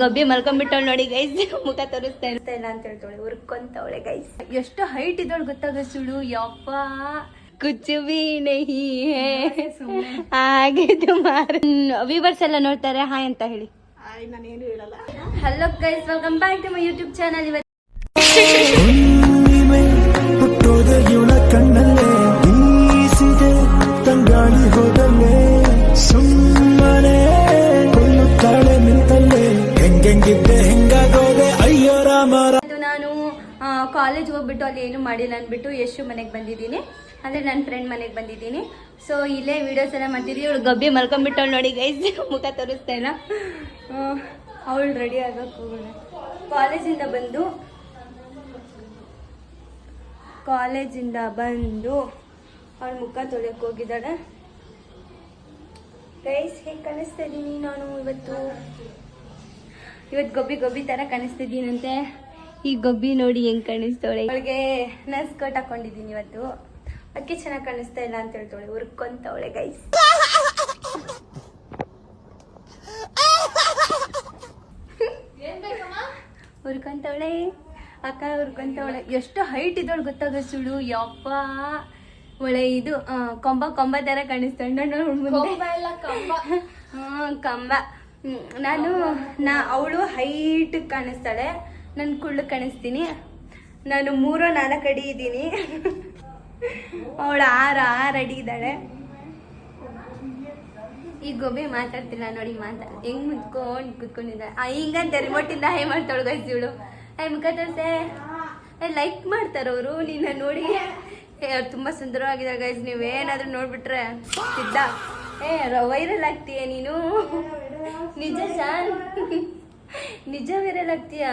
ಗಬ್ಬಿ ಮಲ್ಕೊಂಡ್ಬಿಟ್ಟವಳು ನೋಡಿ ಗೈಸ್, ಮುಖ ತೋರಿಸ್ತಾ ಇಲ್ಲ ಅಂತ ಹೇಳ್ತಾಳೆ, ಉರ್ಕೊಂತವಳೆ ಗೈಸ್. ಎಷ್ಟು ಹೈಟ್ ಇದ್ದವಳು ಗೊತ್ತಾಗ ಸುಳು, ಯಪ್ಪ ಕುಚ್ ಬಿ ನಹಿ ಹೇ ಹಾಗೆ ತುಮಾರ. ವ್ಯೂವರ್ಸ್ ಎಲ್ಲ ನೋಡ್ತಾರೆ, ಹಾಯ್ ಅಂತ ಹೇಳಿ. ನಾನೇನು ಹೇಳಲ್ಲ. Hello guys, welcome back to my YouTube channel. ಇವತ್ತು ಕಣ್ಣಲ್ಲೇ ಬೀಸಿದೆ ತಂಗಾಳಿ ಹೋದಲ್ಲೇ ಸುಮ್ಮನೆ ಕೊಲ್ಲುತ್ತಾಳೆ ನಿಂತಲ್ಲೇ ಹೆಂಗೆಂಗಿದ್ದೆ ಹೆಂಗಾಗೋದೆ ಅಯ್ಯೋ ರಾಮರ. ನಾನು ಕಾಲೇಜ್ ಹೋಗ್ಬಿಟ್ಟು ಅಲ್ಲಿ ಏನು ಮಾಡಿಲ್ಲ ಅಂದ್ಬಿಟ್ಟು ಯಶು ಮನೆಗೆ ಬಂದಿದ್ದೀನಿ, ಅಂದರೆ ನನ್ನ ಫ್ರೆಂಡ್ ಮನೆಗೆ ಬಂದಿದ್ದೀನಿ. ಸೊ ಇಲ್ಲೇ ವೀಡಿಯೋಸ್ ಎಲ್ಲ ಮಾಡ್ತಿದ್ದೀವಿ. ಇವಳು ಗಬ್ಬಿ ಮಲ್ಕೊಂಡ್ಬಿಟ್ಟವಳು ನೋಡಿ ಗೈಸ್, ಮುಖ ತೋರಿಸ್ತಾ ಇಲ್ಲ. ಅವಳು ರೆಡಿ ಆಗೋಕೆ ಹೋಗೋಣ. ಕಾಲೇಜಿಂದ ಬಂದು ಅವಳ ಮುಖ ತೊಳೆಯೋಕೆ ಹೋಗಿದ್ದಾಳೆ ಗೈಸ್. ಹೇಗೆ ಕಾಣಿಸ್ತಾ ಇದ್ದೀನಿ ನಾನು ಇವತ್ತು ಗಬ್ಬಿ ಥರ ಕಾಣಿಸ್ತಿದ್ದೀನಂತೆ. ಈ ಗಬ್ಬಿ ನೋಡಿ ಹೆಂಗೆ ಕಾಣಿಸ್ತಾಳೆ. ಅವಳಿಗೆ ನರ್ಸ್ ಕಟ್ ಹಾಕೊಂಡಿದ್ದೀನಿ ಇವತ್ತು, ಅದಕ್ಕೆ ಚೆನ್ನಾಗಿ ಕಾಣಿಸ್ತಾ ಇಲ್ಲ ಅಂತ ಹೇಳ್ತಾಳೆ, ಉರ್ಕೊಂತವಳೆ ಗೈಸ್. ಉರ್ಕೊಂತವಳೆ ಅಕ್ಕ, ಉರ್ಕೊಂತವಳೆ. ಎಷ್ಟು ಹೈಟ್ ಇದ್ದವಳು ಗೊತ್ತಾಗ ಸುಳು, ಯಪ್ಪ ಒಳ್ಳೆ ಇದು ಕೊಂಬ ಥರ ಕಾಣಿಸ್ತಾಳೆ. ಕಂಬ. ಅವಳು ಹೈಟ್ ಕಾಣಿಸ್ತಾಳೆ, ನಾನು ಕುಳ್ಳು ಕಾಣಿಸ್ತೀನಿ. ನಾನು 3-4 ಅಡಿ ಇದ್ದೀನಿ, ಅವಳು 6 ಅಡಿ ಇದ್ದಾಳೆ. ಈ ಗೋಬಿ ಮಾತಾಡ್ತಿಲ್ಲ ನೋಡಿ, ಹೆಂಗ್ ಮುದ್ಕೊಂಡು ಕುತ್ಕೊಂಡಿದ್ದಾಳೆ. ಹಿಂಗಂತೆ ರಿಮೋಟಿಂದ ಹೈ ಮಾಡ್ತಾಳು ಗೈಸ್ ಇವಳು. ಮುಖ ತೋರ್ಸೆ ಲೈಕ್ ಮಾಡ್ತಾರವರು ನಿನ್ನ ನೋಡಿ. ತುಂಬಾ ಸುಂದರವಾಗಿದ್ದಾರೆ ಗೈಸ್, ನೀವೇನಾದ್ರೂ ನೋಡ್ಬಿಟ್ರೆ ಸಿದ್ಧ ವೈರಲ್ ಆಗ್ತೀಯ ನೀನು. ನಿಜ ವೈರಲ್ ಆಗ್ತೀಯ.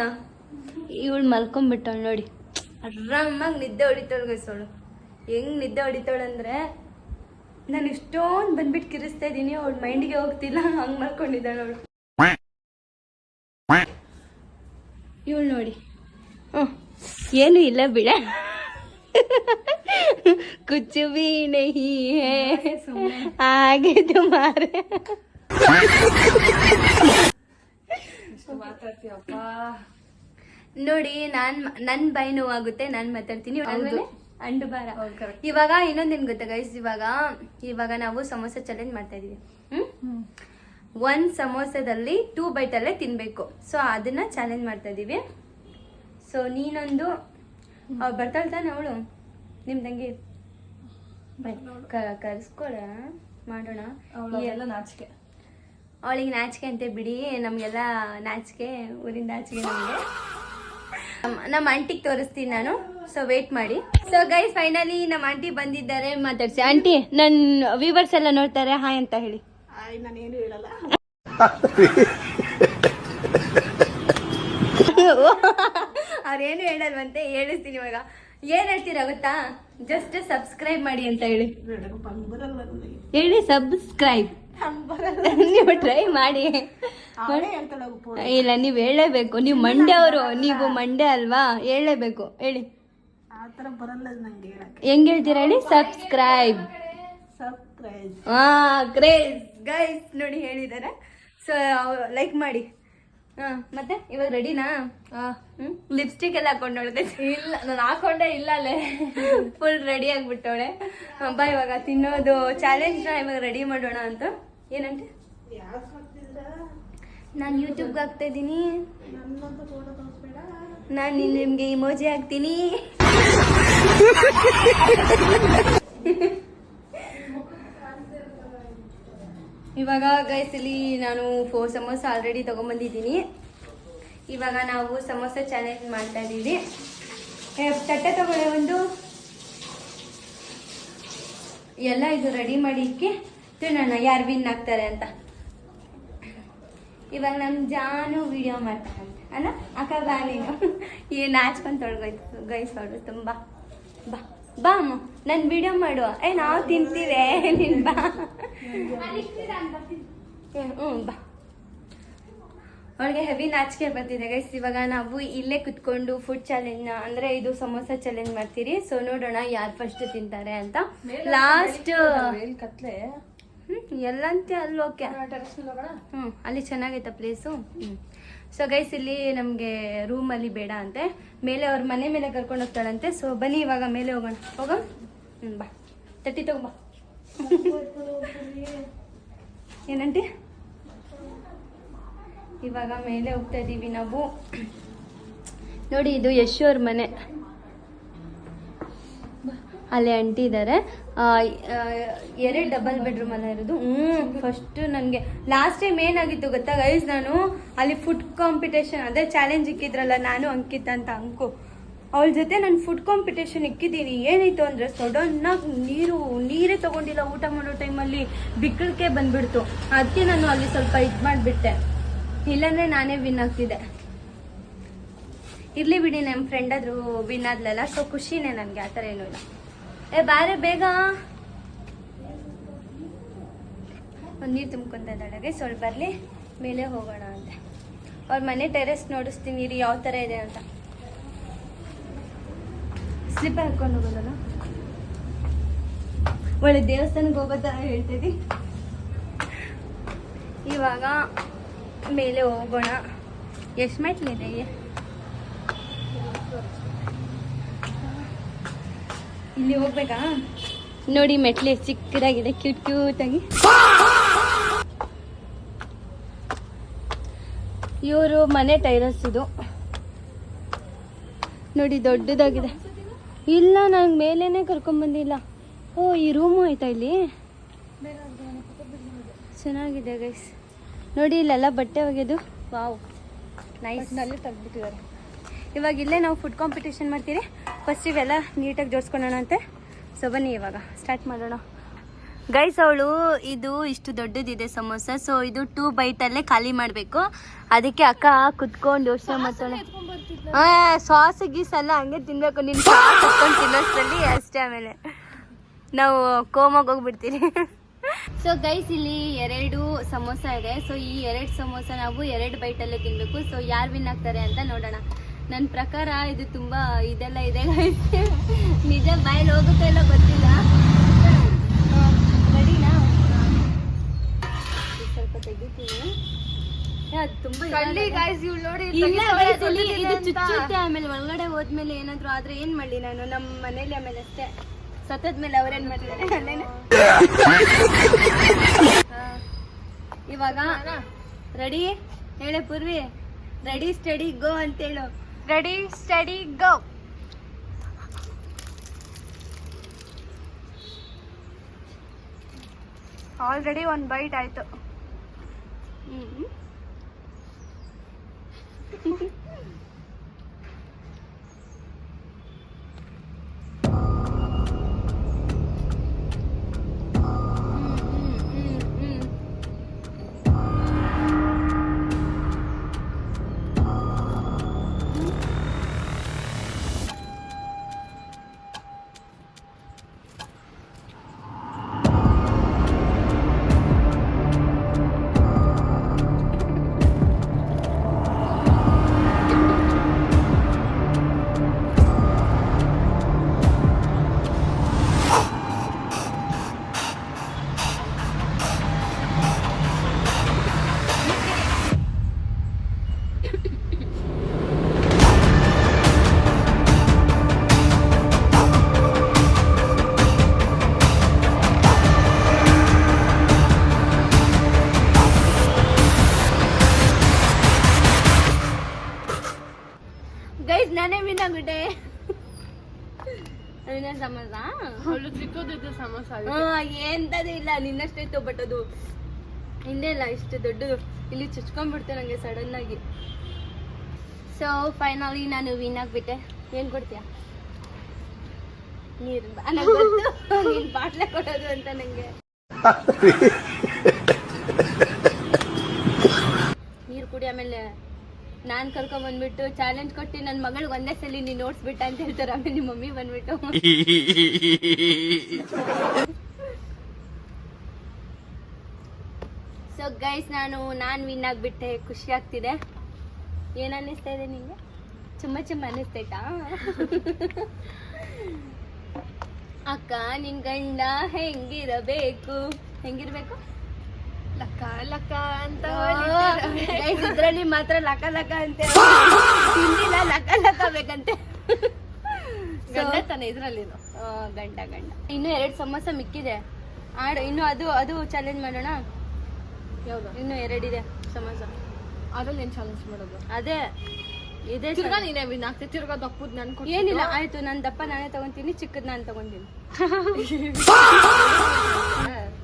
ಇವಳು ಮಲ್ಕೊಂಡ್ಬಿಟ್ಟವಳು ನೋಡಿ, ಆರಾಮಾಗಿ ನಿದ್ದೆ ಹೊಡಿತಾಳು ಗೈಸ್. ಅವಳು ಹೆಂಗ್ ನಿದ್ದೆ ಹೊಡಿತಾಳು ಅಂದ್ರೆ, ನಾನು ಇಷ್ಟೊಂದು ಬಂದ್ಬಿಟ್ಟು ಕಿರಿಸ್ತಾ ಇದ್ದೀನಿ, ಅವಳ ಮೈಂಡ್ಗೆ ಹೋಗ್ತಿಲ್ಲ, ಹಂಗೆ ಮಲ್ಕೊಂಡಿದ್ದಾಳೆ ಅವಳು. ಇವಳು ನೋಡಿ, ಏನು ಇಲ್ಲ ಬಿಡ, ಕುಚ್ ಬಿ ನಹಿ ಹೇ ಹಾಗೆ ತುಮಾರ. ನೋಡಿ, ನನ್ನ ಬಾಯಿ ನೋವಾಗುತ್ತೆ, ನಾನು ಮಾತಾಡ್ತೀನಿ. ಅಂಡು ಬಾರ. ಇವಾಗ ಇನ್ನೊಂದೇನು ಗೊತ್ತಾ ಗೈಸ್, ಇವಾಗ ನಾವು ಸಮೋಸ ಚಾಲೆಂಜ್ ಮಾಡ್ತಾ ಇದೀವಿ. 1 ಸಮೋಸದಲ್ಲಿ 2 ಬೈಟಲ್ಲೇ ತಿನ್ಬೇಕು. ಸೊ ಅದನ್ನ ಚಾಲೆಂಜ್ ಮಾಡ್ತಾ ಇದೀವಿ. ಸೊ ನೀನೊಂದು ಬರ್ತಾಳೆ ತಾನೆ ಅವಳು, ನಿಮ್ ತಂಗಿ, ಕರ್ಸ್ಕೊಳ ಮಾಡೋಣ. ಅವಳಿಗೆ ನಾಚಿಕೆ ಅಂತೆ ಬಿಡಿ, ನಮ್ಗೆಲ್ಲ ನಾಚಿಕೆ, ಊರಿಂದ ನಾಚಿಕೆ ನಮಗೆ. ನಮ್ಮ ಆಂಟಿಗೆ ತೋರಿಸ್ತೀನಿ ನಾನು, ಸೊ ವೇಟ್ ಮಾಡಿ. ಸೊ ಗೈಸ್, ಫೈನಲಿ ನಮ್ಮ ಆಂಟಿ ಬಂದಿದ್ದಾರೆ, ಮಾತಾಡ್ಸಿ. ಆಂಟಿ, ನನ್ನ ವ್ಯೂವರ್ಸ್ ಎಲ್ಲ ನೋಡ್ತಾರೆ, ಹಾಯ್ ಅಂತ ಹೇಳಿ. ನಾನೇನು ಹೇಳಲ್ಲ. ಅವ್ರೇನು ಹೇಳಲ್ವಂತೆ, ಹೇಳಿಸ್ತೀನಿ ಇವಾಗ. ಏನ್ ಹೇಳ್ತೀರಾ ಗೊತ್ತಾ, ಜಸ್ಟ್ ಸಬ್ಸ್ಕ್ರೈಬ್ ಮಾಡಿ ಅಂತ ಹೇಳಿ. ಹೇಳಿ ಸಬ್ಸ್ಕ್ರೈಬ್. ನೀವು ಟ್ರೈ ಮಾಡಿ. ಇಲ್ಲ, ನೀವು ಹೇಳಲೇಬೇಕು. ನೀವು ಮಂಡ್ಯ ಅಲ್ವಾ, ಹೇಳಲೇಬೇಕು. ಹೇಳಿ, ಹೆಂಗ್ ಹೇಳ್ತೀರಾ ಹೇಳಿ. ಸಬ್ಸ್ಕ್ರೈಬ್. ಕ್ರೇಜ್ ಗೈಸ್ ನೋಡಿ ಹೇಳಿದಾರೆ. ಸೊ ಲೈಕ್ ಮಾಡಿ. ಮತ್ತೆ ಇವಾಗ ರೆಡಿನಾ? ಲಿಪ್ಸ್ಟಿಕ್ ಎಲ್ಲ ಹಾಕೊಂಡವಳೆ. ಇಲ್ಲ, ನಾನು ಹಾಕೊಂಡೆ ಇಲ್ಲ, ಅಲ್ಲೇ ಫುಲ್ ರೆಡಿ ಆಗ್ಬಿಟ್ಟವಳೆ. ಬಾ ಇವಾಗ ತಿನ್ನೋದು ಚಾಲೆಂಜ್ನ ಇವಾಗ ರೆಡಿ ಮಾಡೋಣ ಅಂತ. ಏನಂತೆ? ನಾನು ಯೂಟ್ಯೂಬ್ಗೆ ಹಾಕ್ತಾ ಇದ್ದೀನಿ, ನಾನು ನಿಮ್ಗೆ ಇಮೋಜಿ ಹಾಕ್ತೀನಿ. ಇವಾಗ ಗೈಸ್ ಇಲ್ಲಿ ನಾನು 4 ಸಮೋಸ ಆಲ್ರೆಡಿ ತಗೊಂಡ್ಬಂದಿದ್ದೀನಿ. ಇವಾಗ ನಾವು ಸಮೋಸ ಚಾಲೆಂಜ್ ಮಾಡ್ತಾ ಇದ್ದೀವಿ. ತಟ್ಟೆ ತಗೊಳ್ಳೆ ಒಂದು, ಎಲ್ಲ ಇದು ರೆಡಿ ಮಾಡಿ ಇಕ್ಕಿ ತಿನ್ನೋಣ, ಯಾರು ವಿನ್ ಆಗ್ತಾರೆ ಅಂತ. ಇವಾಗ ನಮ್ಮ ಜಾನು ವಿಡಿಯೋ ಮಾಡ್ತಾರಂತೆ ಅಲ್ಲ ಅಕ್ಕ, ಬಾ ನೀನು. ಏನು ನಾಚ್ಕೊಂಡು ತೊಳ್ಗೋಯ್ತು ಗೈಸ್ ಅವಳು ತುಂಬ. ಬಾ ಬಾ ಅಮ್ಮ, ನನ್ನ ವಿಡಿಯೋ ಮಾಡುವ. ನಾವು ತಿಂತೀವಿ, ನೀನು ಬಾ. ಬಾ. ಅವಳಿಗೆ ಹೆವಿ ನಾಚಿಕೆ ಬರ್ತಿದೆ ಗೈಸ್. ಇವಾಗ ನಾವು ಇಲ್ಲೇ ಕುತ್ಕೊಂಡು ಫುಡ್ ಚಾಲೆಂಜ್, ಅಂದ್ರೆ ಇದು ಸಮೋಸ ಚಾಲೆಂಜ್ ಮಾಡ್ತೀರಿ. ಸೊ ನೋಡೋಣ ಯಾರು ಫಸ್ಟ್ ತಿಂತಾರೆ ಅಂತ. ಲಾಸ್ಟ್ ಎಲ್ಲಂತೆ ಅಲ್ಲಿ ಓಕೆ. ಅಲ್ಲಿ ಚೆನ್ನಾಗೈತ ಪ್ಲೇಸು. ಸೊ ಗೈಸ್ ಇಲ್ಲಿ ನಮಗೆ ರೂಮಲ್ಲಿ ಬೇಡ ಅಂತೆ, ಮೇಲೆ ಅವ್ರ ಮನೆ ಮೇಲೆ ಕರ್ಕೊಂಡು ಹೋಗ್ತಾಳಂತೆ. ಸೊ ಬನ್ನಿ ಇವಾಗ ಮೇಲೆ ಹೋಗೋಣ. ಹೋಗೋಣ. ಬಾ ತಟ್ಟಿ ತಗೊಂಬಾ. ಏನಂಟಿ? ಇವಾಗ ಮೇಲೆ ಹೋಗ್ತಾ ಇದ್ದೀವಿ ನಾವು. ನೋಡಿ ಇದು ಯಶು ಅವ್ರ ಮನೆ. ಅಲ್ಲಿ ಆಂಟಿ ಇದ್ದಾರೆ. 2 ಡಬಲ್ ಬೆಡ್ರೂಮ್ ಅಲ್ಲ ಇರೋದು. ಫಸ್ಟ್ ನನಗೆ ಲಾಸ್ಟ್ ಟೈಮ್ ಏನಾಗಿತ್ತು ಗೊತ್ತಾ ಗೈಸ್, ನಾನು ಅಲ್ಲಿ ಫುಡ್ ಕಾಂಪಿಟೇಷನ್ ಅದೇ ಚಾಲೆಂಜ್ ಇಕ್ಕಿದ್ರಲ್ಲ ನಾನು ಅಂಕಿತ ಅಂತ ಅಂಕು, ಅವಳ ಜೊತೆ ನಾನು ಫುಡ್ ಕಾಂಪಿಟೇಷನ್ ಇಕ್ಕಿದ್ದೀನಿ. ಏನಾಯ್ತು ಅಂದರೆ ಸಡನ್ನಾಗಿ ನೀರೇ ತೊಗೊಂಡಿಲ್ಲ ಊಟ ಮಾಡೋ ಟೈಮಲ್ಲಿ, ಬಿಕ್ಕಳಿಕೆ ಬಂದ್ಬಿಡ್ತು. ಅದಕ್ಕೆ ನಾನು ಅಲ್ಲಿ ಸ್ವಲ್ಪ ಇದು ಮಾಡಿಬಿಟ್ಟೆ, ಇಲ್ಲಾಂದರೆ ನಾನೇ ವಿನ್ ಆಗ್ತಿದ್ದೆ. ಇರ್ಲಿ ಬಿಡಿ, ನಮ್ಮ ಫ್ರೆಂಡ್ ಆದರೂ ವಿನ್ ಆದ್ಲಲ್ಲ, ಸೊ ಖುಷಿನೇ ನನಗೆ, ಆ ಥರ ಏನೂ ಇಲ್ಲ. ಬಾರೆ ಬೇಗ. ಒಂದು ನೀರು ತುಂಬ್ಕೊತಾ ಇದ್ದಾಳೆ. ಸ್ವಲ್ಪ ಬರಲಿ, ಮೇಲೆ ಹೋಗೋಣ ಅಂತೆ. ಅವ್ರ ಮನೆ ಟೆರೆಸ್ ನೋಡಿಸ್ತೀನಿ ರೀ ಯಾವ ಥರ ಇದೆ ಅಂತ. ಸ್ಲಿಪ್ ಹಾಕೊಂಡು ಹೋಗೋದಲ್ಲ, ಒಳ್ಳೆ ದೇವಸ್ಥಾನಕ್ಕೆ ಹೋಗೋ ಥರ ಹೇಳ್ತಿದ್ದಿ. ಇವಾಗ ಮೇಲೆ ಹೋಗೋಣ. ಎಷ್ಟು ಮೆಟ್ಲಿದೆ? ಇಲ್ಲಿ ಹೋಗ್ಬೇಕಾ? ನೋಡಿ ಮೆಟ್ಲಿ ಚಿಕ್ಕದಾಗಿದೆ, ಕ್ಯೂಟ್ ಆಗಿ. ಇವರು ಮನೆ ಟೈರಸ್ ಇದು ನೋಡಿ, ದೊಡ್ಡದಾಗಿದೆ. ಇಲ್ಲ, ನಂಗೆ ಮೇಲೇನೆ ಕರ್ಕೊಂಡ್ಬಂದಿಲ್ಲ. ಓ, ಈ ರೂಮು ಆಯ್ತಾ ಇಲ್ಲಿ? ಚೆನ್ನಾಗಿದೆ ಗೈಸ್. ನೋಡಿ ಇಲ್ಲೆಲ್ಲ ಬಟ್ಟೆ ಒಗೆದು, ವಾವ್ ನೈಸ್. ನಲ್ಲಿ ತೆಗ್ದುಬಿಟ್ಟಿದ್ದಾರೆ. ಇವಾಗ ಇಲ್ಲೇ ನಾವು ಫುಡ್ ಕಾಂಪಿಟೇಷನ್ ಮಾಡ್ತೀರಿ. ಫಸ್ಟ್ ಇವೆಲ್ಲ ನೀಟಾಗಿ ಜೋಡಿಸ್ಕೊಳ್ಳೋಣ ಅಂತೆ. ಸೊ ಬನ್ನಿ ಇವಾಗ ಸ್ಟಾರ್ಟ್ ಮಾಡೋಣ. ಗೈಸ್, ಅವಳು ಇದು ಇಷ್ಟು ದೊಡ್ಡದಿದೆ ಸಮೋಸ. ಸೊ ಇದು 2 ಬೈಟಲ್ಲೇ ಖಾಲಿ ಮಾಡಬೇಕು. ಅದಕ್ಕೆ ಅಕ್ಕ ಕುತ್ಕೊಂಡು ಯೋಚನೆ ಮಾಡ್ತಾಳೆ. ಸಾಸ್ ಗೀಸಲ್ಲ ಹಂಗೆ ತಿನ್ಬೇಕು. ನಿನ್ನ ಸಾಸ್ ಕುತ್ಕೊಂಡು ತಿನ್ನೋಷ್ಟರಲ್ಲಿ ಅಷ್ಟೇ, ಆಮೇಲೆ ನಾವು ಕೋಮಾಗ ಹೋಗ್ಬಿಡ್ತೀರಿ. ಸೊ ಗೈಸ್, ಇಲ್ಲಿ 2 ಸಮೋಸ ಇದೆ. ಸೊ ಈ 2 ಸಮೋಸ ನಾವು 2 ಬೈಟಲ್ಲೇ ತಿನ್ಬೇಕು. ಸೊ ಯಾರು ವಿನ್ ಆಗ್ತಾರೆ ಅಂತ ನೋಡೋಣ. ನನ್ನ ಪ್ರಕಾರ ಇದು ತುಂಬಾ ಇದೆಲ್ಲ ಇದೆ ಗೈಸ್, ನಿಜ ಬಾಯಲ್ಲಿ ಹೋಗುತ್ತಾ ಇಲ್ಲ ಗೊತ್ತಿಲ್ಲ. ರೆಡಿನಾ? ಸ್ವಲ್ಪ ತೆಗಿತೀನಿ. ಅದು ತುಂಬಾ ಇದು ಚುಚ್ಚುತ್ತೆ. ಆಮೇಲೆ ಒಳಗಡೆ ಹೋದ್ಮೇಲೆ ಏನಾದ್ರು ಆದ್ರೆ ಏನ್ ಮಾಡ್ಲಿ ನಾನು? ನಮ್ಮ ಮನೇಲಿ ಆಮೇಲೆ ಅಷ್ಟೇ ಸತ್ತದ ಮೇಲೆ ಅವ್ರೇನ್ ಮಾಡ್ತಾರೆ ಅಲ್ಲೇನೆ. ಇವಾಗ ರೆಡಿ ಹೇಳೆ ಪೂರ್ವಿ. ರೆಡಿ ಸ್ಟಡಿ ಗೋ ಅಂತೇಳು. Ready steady go. Already 1 bite ಆಯ್ತು. ಗೈಸ್, ನಾನೇ ವಿನ್ ಆಗ್ಬಿಟ್ಟೆ. ಸಮೋಸ ಚಿಕ್ಕದಿದ್ದು ಸಮೋಸ ಎಂತದೇ ಇಲ್ಲ, ನಿನ್ನಷ್ಟೇ ಇತ್ತು. ಬಟ್ ಅದು ಹಿಂದೆ ಇಲ್ಲ, ಇಷ್ಟು ದೊಡ್ಡದು. ಇಲ್ಲಿ ಚುಚ್ಕೊಂಡ್ಬಿಡ್ತೆ ನಂಗೆ ಸಡನ್ ಆಗಿ. ಸೊ ಫೈನಲಿ ನಾನು ವಿನ್ ಆಗ್ಬಿಟ್ಟೆ. ಏನ್ ಕೊಡ್ತೀಯ? ನೀರು. ನನಗೆ ಗೊತ್ತು ನೀನ್ ಬಾಟ್ಲೆ ಕೊಡೋದು ಅಂತ ನಂಗೆ. ನೀರು ಕುಡಿ. ಆಮೇಲೆ ನಾನು ಕರ್ಕೊಂಡ್ಬಂದ್ಬಿಟ್ಟು ಚಾಲೆಂಜ್ ಕೊಟ್ಟು ನನ್ನ ಮಗಳಿಗೆ ಒಂದೇ ಸಲ ನೀನು ನೋಡ್ಸ್ಬಿಟ್ಟ ಅಂತ ಹೇಳ್ತಾರೆ. ಆಮೇಲೆ ನಿಮ್ಮ ಮಮ್ಮಿ ಬಂದ್ಬಿಟ್ಟು ಸೊ ಗೈಸ್, ನಾನು ವಿನ್ ಆಗ್ಬಿಟ್ಟೆ. ಖುಷಿ ಆಗ್ತಿದೆ. ಏನ್ ಅನ್ನಿಸ್ತಾ ಇದೆ ನಿಂಗೆ? ಚುಮ್ಮ ಅನ್ನಿಸ್ತೈತಾ? ಅಕ್ಕ, ನಿನ್ ಗಂಡ ಹೆಂಗಿರಬೇಕು? ಲಕ್ಕ ಲಕ್ಕ ಅಂತ ಇದ್ರಲ್ಲಿ ಮಾತ್ರ ಲಕ ಲಕ ಅಂತೆ ತಿಂದಿಲ್ಲ ಲಕ ಲಕ ಬೇಕಂತೆ ಗಂಡ ತಾನೆ ಇದ್ರಲ್ಲಿ ಗಂಡ ಇನ್ನು 2 ಸಮೋಸ ಮಿಕ್ಕಿದೆ ಇನ್ನು ಅದು ಚಾಲೆಂಜ್ ಮಾಡೋಣ. ಯಾವ್ದು? ಇನ್ನು 2 ಇದೆ ಸಮೋಸ. ಅದ್ರಲ್ಲಿ ಏನ್ ಚಾಲೆಂಜ್ ಮಾಡೋದು? ಅದೇ ಇದೆ. ತಿರ್ಗಾ ನೀನೇ ವಿನ್ ಆಗ್ತಿ, ತಿರ್ಗಾ ದಪ್ಪದ್ ನನ್ ಏನಿಲ್ಲ, ಆಯ್ತು ನನ್ ದಪ್ಪ ನಾನೇ ತಗೊಂತೀನಿ, ಚಿಕ್ಕದ್ ನಾನ್ ತಗೊಂತೀನಿ.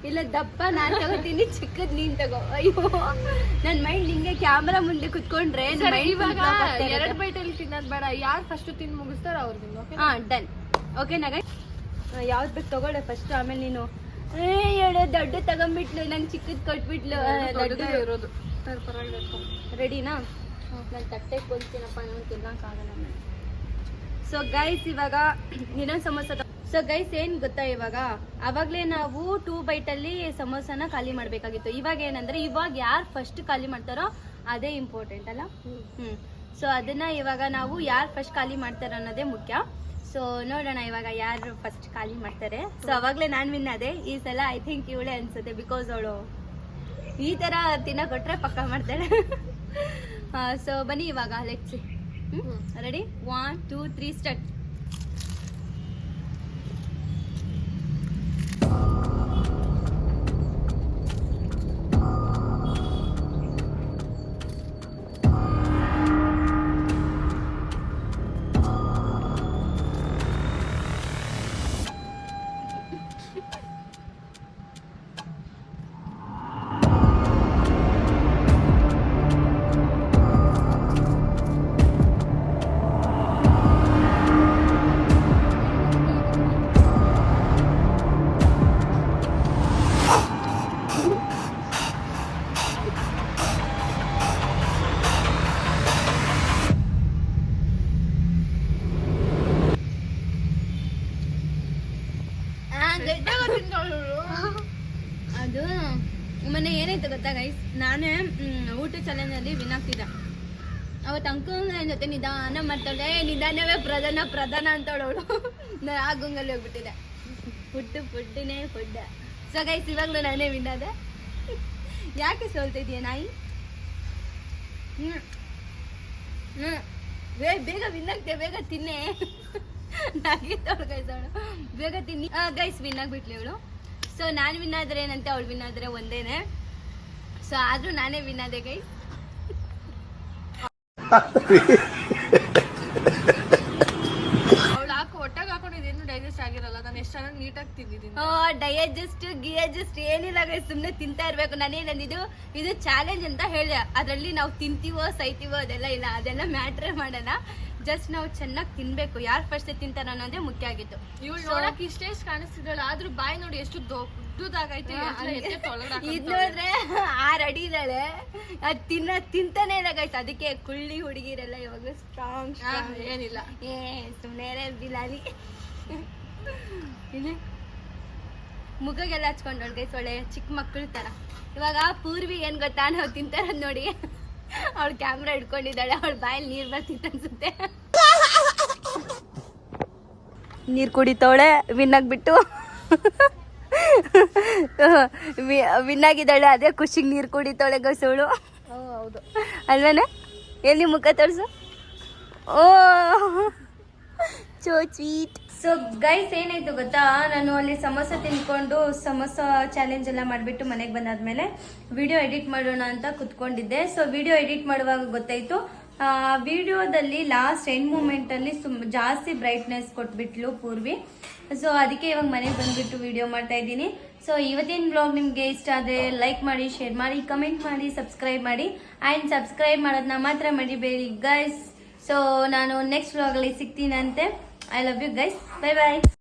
ಇಲ್ಲ ದಪ್ಪ ನಾನ್ ತಗೋತೀನಿ, ಚಿಕ್ಕದ್ ನೀನ್ ತಗೋ. ಅಯ್ಯೋ ನನ್ ಮೈಂಡ್ ನಿಂಗೆ ಕ್ಯಾಮ್ರಾ ಮುಂದೆ ಕುತ್ಕೊಂಡ್ರೆ ಇವಾಗ 2 ಬೈಟಲ್ಲಿ ತಿನ್ನೋದ್ ಬೇಡ, ಯಾರು ಫಸ್ಟ್ ತಿಂದು ಮುಗಿಸ್ತಾರ ಅವ್ರಿಗೆ. ಹಾ ಡನ್. ಓಕೆ ನಾಗ ಯಾವ್ದು ಬೇಕು ತಗೊಳ್ಳೆ ಫಸ್ಟ್, ಆಮೇಲೆ ನೀನು ಹೇಳು ದೊಡ್ಡ ತಗೊಂಡ್ಬಿಟ್ಲು, ನಂಗೆ ಚಿಕ್ಕದ್ ಕೊಟ್ಬಿಟ್ಲು. ದೊಡ್ಡ ಇರೋದು ರೆಡಿನಾ? ನಾನು ತಟ್ಟೆ ಕೊಲ್ತೀನಪ್ಪ, ನಾನು ತಿನ್ನಕ್ಕಾಗಲ್ಲ. ಸೊ ಗೈಸ್ ಇವಾಗ ಇನ್ನೊಂದು ಸಮೋಸ. ಸೊ ಗೈಸ್ ಏನ್ ಗೊತ್ತಾ, ಇವಾಗ ಅವಾಗ್ಲೇ ನಾವು 2 ಬೈಟಲ್ಲಿ ಸಮೋಸನ ಖಾಲಿ ಮಾಡ್ಬೇಕಾಗಿತ್ತು. ಇವಾಗ ಏನಂದ್ರೆ ಇವಾಗ ಯಾರು ಫಸ್ಟ್ ಖಾಲಿ ಮಾಡ್ತಾರೋ ಅದೇ ಇಂಪಾರ್ಟೆಂಟ್ ಅಲ್ಲ. ಸೊ ಅದನ್ನ ಇವಾಗ ನಾವು ಯಾರು ಫಸ್ಟ್ ಖಾಲಿ ಮಾಡ್ತಾರೋ ಅನ್ನೋದೇ ಮುಖ್ಯ. ಸೊ ನೋಡೋಣ ಇವಾಗ ಯಾರು ಫಸ್ಟ್ ಖಾಲಿ ಮಾಡ್ತಾರೆ. ಸೊ ಅವಾಗ್ಲೇ ನಾನು ವಿನ್ ಅದೇ. ಈ ಸಲ ಐ ಥಿಂಕ್ ಇವಳೇ ಅನ್ಸುತ್ತೆ, ಬಿಕಾಸ್ ಅವಳು ಈ ತರ ತಿನ್ನ ಕೊಟ್ರೆ ಪಕ್ಕ ಮಾಡ್ತಾಳೆ. ಸೊ ಬನ್ನಿ ಇವಾಗ ಲೆಟ್ಸ್ ರೆಡಿ 1 2 3 ಸ್ಟಾರ್ಟ್. ಅದು ಮೊನ್ನೆ ಏನಾಯ್ತು ಗೊತ್ತಾ ಗೈಸ್, ನಾನೇ ಊಟ ಚಾಲೆಂಜ್ ಅಲ್ಲಿ ವಿನ್ ಆಗ್ತಿದ್ದ. ಅವತ್ತು ಅಂಕಲ್ ನನ್ನ ಜೊತೆ ನಿಧಾನ ಮಾಡ್ತಾಳೆ, ನಿಧಾನವೇ ಪ್ರಧಾನ ಅಂತವಳು. ನಾನು ಆ ಗುಂಗಲ್ಲಿ ಹೋಗ್ಬಿಟ್ಟಿದ್ದೆ. ಫುಡ್ನೇ ಫುಡ್. ಸೊ ಗೈಸ್ ಇವಾಗಲೂ ನಾನೇ ವಿನ್ ಆದೆ. ಯಾಕೆ ಸೋಲ್ತಿದ್ಯಾ ನಾಯಿ? ಬೇಗ ವಿನ್ ಆಗ್ತೇವೆ, ಬೇಗ ತಿನ್ನೆ. ನಾಗಿತ್ತವಳು ಗೈಸ್, ಅವಳು ಬೇಗ ತಿನ್ನಿ. ಗೈಸ್ ವಿನ್ ಆಗ್ಬಿಟ್ಲಿ ಇವಳು. ಸೊ ನಾನು ವಿನ್ ಆದ್ರೆ ಏನಂತೆ, ಅವಳು ವಿನ್ ಆದ್ರೆ ಒಂದೇನೆ. ಸೊ ಆದ್ರೂ ನಾನೇ ವಿನ್ ಆದೆ ಗೈಸ್. ಅವಳು ಒಟ್ಟಾಗಿ ಹಾಕೊಂಡಿದ್ದೇನು ಡೈಜೆಸ್ಟ್ ಆಗಿರಲ್ಲ. ನಾನು ಎಷ್ಟು ಚೆನ್ನಾಗಿ ನೀಟಾಗಿ ತಿಂದಿದ್ದೀನಿ. ಡೈಜೆಸ್ಟ್ ಏನಿಲ್ಲ ಗೈಸ್, ಸುಮ್ಮನೆ ತಿಂತಾ ಇರ್ಬೇಕು. ನಾನೇನಿದು ಇದು ಚಾಲೆಂಜ್ ಅಂತ ಹೇಳಿದೆ. ಅದ್ರಲ್ಲಿ ನಾವು ತಿಂತೀವೋ ಸೈತೀವೋ ಅದೆಲ್ಲ ಇಲ್ಲ, ಅದೆಲ್ಲ ಮ್ಯಾಟ್ರೇ ಮಾಡಲ್ಲ. ಜಸ್ಟ್ ನಾವು ಚೆನ್ನಾಗಿ ತಿನ್ಬೇಕು. ಯಾರು ಫಸ್ಟ್ ತಿಂತಾರ ಅನ್ನೋದೇ ಮುಖ್ಯ ಆಗಿತ್ತು. ಇವಳು ನೋಡಕ್ ಇಷ್ಟೇ ಕಾಣಿಸ್ತಿದ್ದಾಳೆ, ಆದ್ರೂ ಬಾಯಿ ನೋಡಿ ಎಷ್ಟು ದೊಡ್ಡದಾಗೈತೆ. ಇದ್ ನೋಡ್ರೆ 6 ಅಡಿ ಇದ್ದಾಳೆ. ಅದ್ ತಿಂತಾನೆ ಇಲ್ಲ ಗೈಸ್. ಅದಕ್ಕೆ ಕುಳ್ಳಿ ಹುಡುಗಿರೆಲ್ಲ ಇವಾಗ ಸ್ಟ್ರಾಂಗ್ ಏನಿಲ್ಲ. ಸುಮ್ಮನೆ ಬಿಲಾಲಿ ಇಲ್ಲಿ ಮುಖಗೆಲ್ಲ ಹಚ್ಕೊಂಡೋಳ್ ಗೈಸ್, ಒಳ್ಳೆ ಚಿಕ್ಕ ಮಕ್ಕಳು ತರ. ಇವಾಗ ಪೂರ್ವಿ ಏನ್ ಗೊತ್ತಾ, ನಾವು ತಿಂತಾರದ್ ನೋಡಿ ಅವಳು ಕ್ಯಾಮ್ರಾ ಹಿಡ್ಕೊಂಡಿದ್ದಾಳೆ. ಅವಳ ಬಾಯಲ್ಲಿ ನೀರ್ ಬರ್ತಿತ್ತು ಅನ್ಸುತ್ತೆ. ನೀರ್ ಕುಡಿತವಳೆ ವಿನ್ ಆಗ್ಬಿಟ್ಟು. ವಿನ್ ಆಗಿದ್ದಾಳೆ, ಅದೇ ಖುಷಿಗೆ ನೀರ್ ಕುಡಿತವಳೆ ಗಸವಳು. ಹೌದು ಅಲ್ವೇನೆ? ಎಲ್ಲಿ ಮುಖ ತೋರ್ಸು. Oh so sweet. So guys ಏನಾಯ್ತು ಗೊತ್ತಾ, ನಾನು ಅಲ್ಲಿ ಸಮೋಸ ತಿನ್ಕೊಂಡು ಸಮೋಸ ಚಾಲೆಂಜ್ ಎಲ್ಲ ಮಾಡಿಬಿಟ್ಟು ಮನೆಗೆ ಬಂದಾದ್ಮೇಲೆ ವಿಡಿಯೋ ಎಡಿಟ್ ಮಾಡೋಣ ಅಂತ ಕುತ್ಕೊಂಡಿದ್ದೆ. ಸೊ ವಿಡಿಯೋ ಎಡಿಟ್ ಮಾಡುವಾಗ ಗೊತ್ತಾಯ್ತು, ವಿಡಿಯೋದಲ್ಲಿ ಲಾಸ್ಟ್ ಎಂಡ್ ಮೂಮೆಂಟ್ ಅಲ್ಲಿ ಜಾಸ್ತಿ ಬ್ರೈಟ್ನೆಸ್ ಕೊಟ್ಬಿಟ್ಲು ಪೂರ್ವಿ. ಸೊ ಅದಕ್ಕೆ ಇವಾಗ ಮನೆಗೆ ಬಂದ್ಬಿಟ್ಟು ವಿಡಿಯೋ ಮಾಡ್ತಾ ಇದ್ದೀನಿ. ಸೊ ಇವತ್ತಿನ ಬ್ಲಾಗ್ ನಿಮಗೆ ಇಷ್ಟ ಆದರೆ ಲೈಕ್ ಮಾಡಿ, ಶೇರ್ ಮಾಡಿ, ಕಮೆಂಟ್ ಮಾಡಿ, ಸಬ್ಸ್ಕ್ರೈಬ್ ಮಾಡಿ. ಆ್ಯಂಡ್ ಸಬ್ಸ್ಕ್ರೈಬ್ ಮಾಡೋದನ್ನ ಮಾತ್ರ ಮರಿಬೇಡಿ ಗೈಸ್. ಸೊ ನಾನು next ಬ್ಲಾಗಲ್ಲಿ ಸಿಗ್ತೀನಂತೆ. I love you guys. Bye bye.